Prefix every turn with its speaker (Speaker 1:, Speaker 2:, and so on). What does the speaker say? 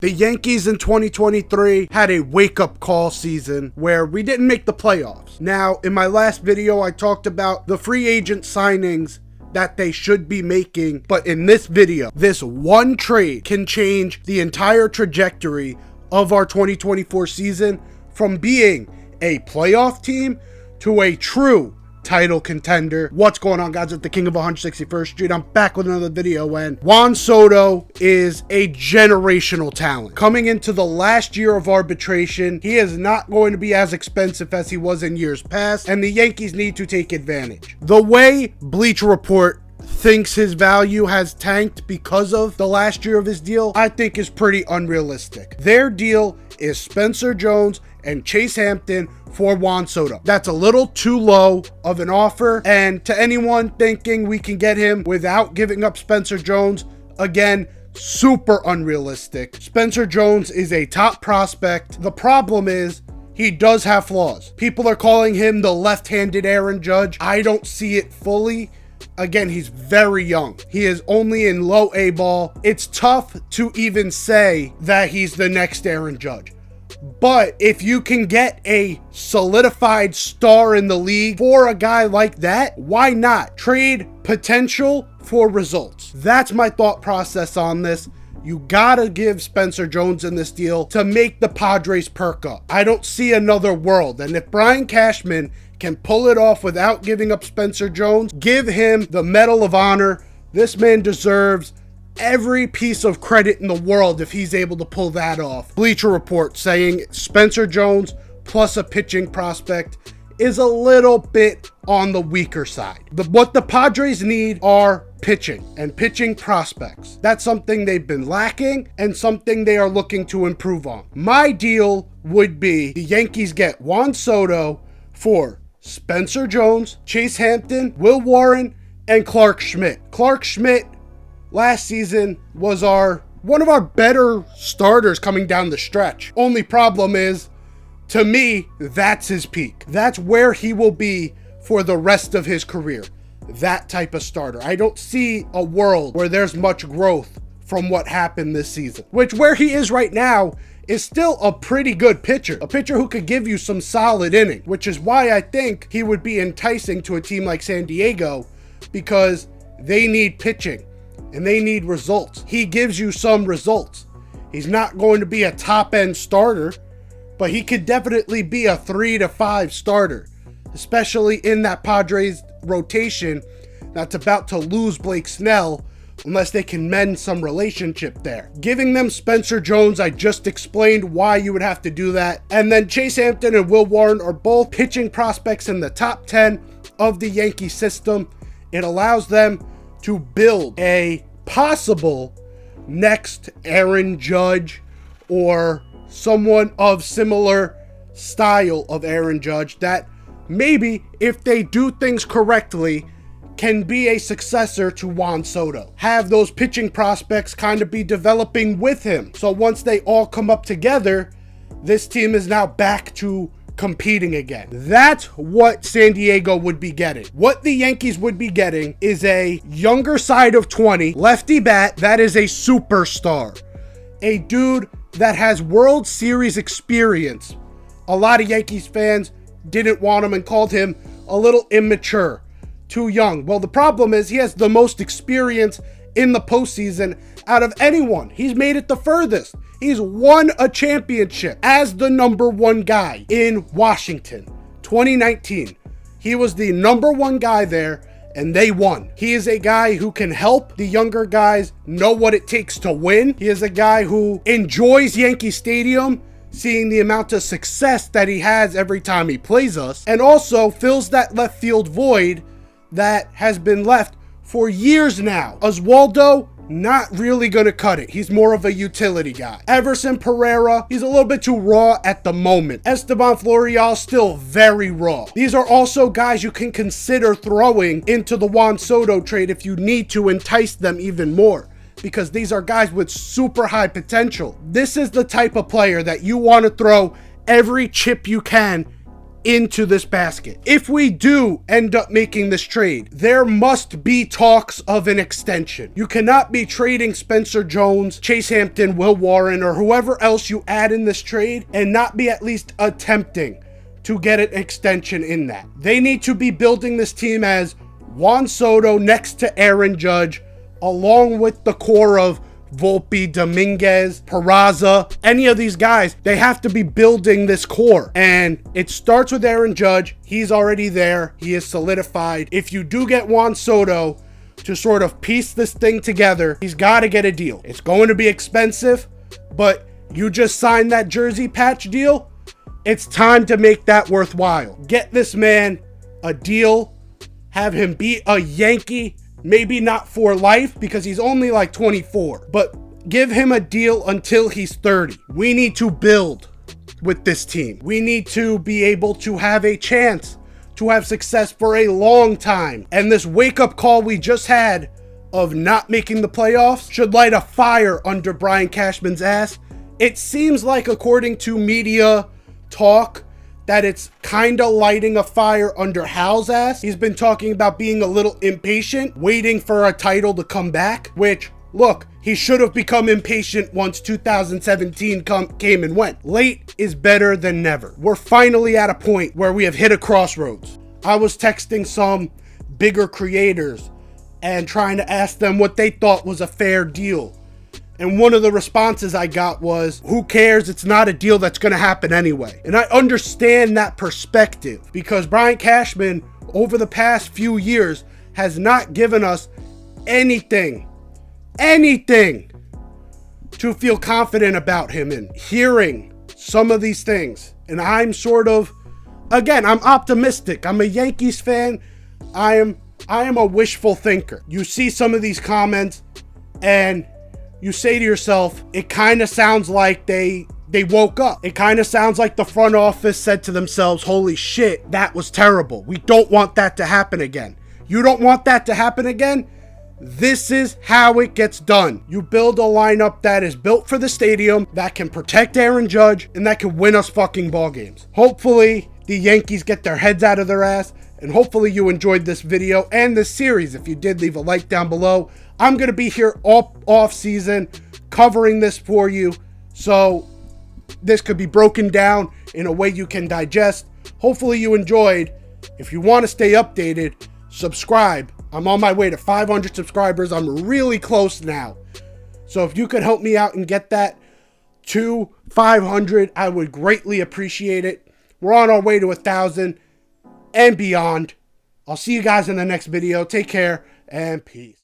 Speaker 1: The Yankees in 2023 had a wake-up call season where we didn't make the playoffs. Now, in my last video, I talked about the free agent signings that they should be making, but in this video, this one trade can change the entire trajectory of our 2024 season from being a playoff team to a true title contender. What's going on, guys? It's the King of 161st Street. I'm back with another video, and Juan Soto is a generational talent. Coming into the last year of arbitration, he is not going to be as expensive as he was in years past, and the Yankees need to take advantage. The way Bleacher Report thinks his value has tanked because of the last year of his deal, I think is pretty unrealistic. Their deal is Spencer Jones and Chase Hampton for Juan Soto. That's a little too low of an offer, and to anyone thinking we can get him without giving up Spencer Jones, again, super unrealistic. Spencer Jones is a top prospect. The problem is he does have flaws. People are calling him the left-handed Aaron Judge. I don't see it fully. Again, he's very young. He is only in low A ball. It's tough to even say that he's the next Aaron Judge. But if you can get a solidified star in the league for a guy like that, why not? Trade potential for results. That's my thought process on this. You gotta give Spencer Jones in this deal to make the Padres perk up. I don't see another world. And if Brian Cashman can pull it off without giving up Spencer Jones, give him the Medal of Honor. This man deserves every piece of credit in the world if he's able to pull that off. Bleacher Report saying Spencer Jones plus a pitching prospect is a little bit on the weaker side. What the Padres need are pitching and pitching prospects. That's something they've been lacking and something they are looking to improve on. My deal would be the Yankees get Juan Soto for Spencer Jones, Chase Hampton, Will Warren, and Clark Schmidt. Clark Schmidt last season was one of our better starters coming down the stretch. Only problem is, to me, that's his peak. That's where he will be for the rest of his career. That type of starter. I don't see a world where there's much growth from what happened this season. Which, where he is right now, is still a pretty good pitcher. A pitcher who could give you some solid innings, which is why I think he would be enticing to a team like San Diego, because they need pitching and they need results. He gives you some results. He's not going to be a top-end starter, but he could definitely be a 3 to 5 starter, especially in that Padres rotation that's about to lose Blake Snell unless they can mend some relationship there. Giving them Spencer Jones, I just explained why you would have to do that. And then Chase Hampton and Will Warren are both pitching prospects in the top 10 of the Yankee system. It allows them to build a possible next Aaron Judge or someone of similar style of Aaron Judge that maybe, if they do things correctly, can be a successor to Juan Soto. Have those pitching prospects kind of be developing with him. So once they all come up together, this team is now back to competing again. That's what San Diego would be getting. What the Yankees would be getting is a younger side of 20, lefty bat that is a superstar. A dude that has World Series experience. A lot of Yankees fans didn't want him and called him a little immature, too young. Well, the problem is he has the most experience in the postseason out of anyone. He's made it the furthest. He's won a championship as the number one guy in Washington. 2019. He was the number one guy there, and they won. He is a guy who can help the younger guys know what it takes to win. He is a guy who enjoys Yankee Stadium, seeing the amount of success that he has every time he plays us, and also fills that left field void that has been left for years now. Oswaldo, not really gonna cut it. He's more of a utility guy. Everson Pereira, he's a little bit too raw at the moment. Esteban Florial, still very raw. These are also guys you can consider throwing into the Juan Soto trade if you need to entice them even more, because these are guys with super high potential. This is the type of player that you want to throw every chip you can into this basket. If we do end up making this trade, there must be talks of an extension. You cannot be trading Spencer Jones, Chase Hampton, Will Warren, or whoever else you add in this trade and not be at least attempting to get an extension in that. They need to be building this team as Juan Soto next to Aaron Judge, along with the core of Volpe, Dominguez, Peraza, any of these guys. They have to be building this core, and it starts with Aaron Judge. He's already there. He is solidified. If you do get Juan Soto to sort of piece this thing together, he's got to get a deal. It's going to be expensive, but you just signed that jersey patch deal. It's time to make that worthwhile. Get this man a deal. Have him be a Yankee. Maybe not for life because he's only like 24, but give him a deal until he's 30. We need to build with this team. We need to be able to have a chance to have success for a long time. And this wake-up call we just had of not making the playoffs should light a fire under Brian Cashman's ass. It seems like, according to media talk, that it's kind of lighting a fire under Hal's ass. He's been talking about being a little impatient, waiting for a title to come back, which, look, he should have become impatient once 2017 came and went. Late is better than never. We're finally at a point where we have hit a crossroads. I was texting some bigger creators and trying to ask them what they thought was a fair deal. And one of the responses I got was, who cares? It's not a deal that's going to happen anyway. And I understand that perspective because Brian Cashman, over the past few years, has not given us anything to feel confident about him in. Hearing some of these things, and I'm sort of, again, I'm optimistic. I'm a Yankees fan. I am a wishful thinker. You see some of these comments and you say to yourself, it kind of sounds like they woke up. It kind of sounds like the front office said to themselves, holy shit, that was terrible. We don't want that to happen again. You don't want that to happen again? This is how it gets done. You build a lineup that is built for the stadium, that can protect Aaron Judge, and that can win us fucking ball games. Hopefully, the Yankees get their heads out of their ass, and hopefully you enjoyed this video and this series. If you did, leave a like down below. I'm going to be here off season covering this for you, so this could be broken down in a way you can digest. Hopefully you enjoyed. If you want to stay updated, subscribe. I'm on my way to 500 subscribers. I'm really close now. So if you could help me out and get that to 500, I would greatly appreciate it. We're on our way to 1,000 and beyond. I'll see you guys in the next video. Take care and peace.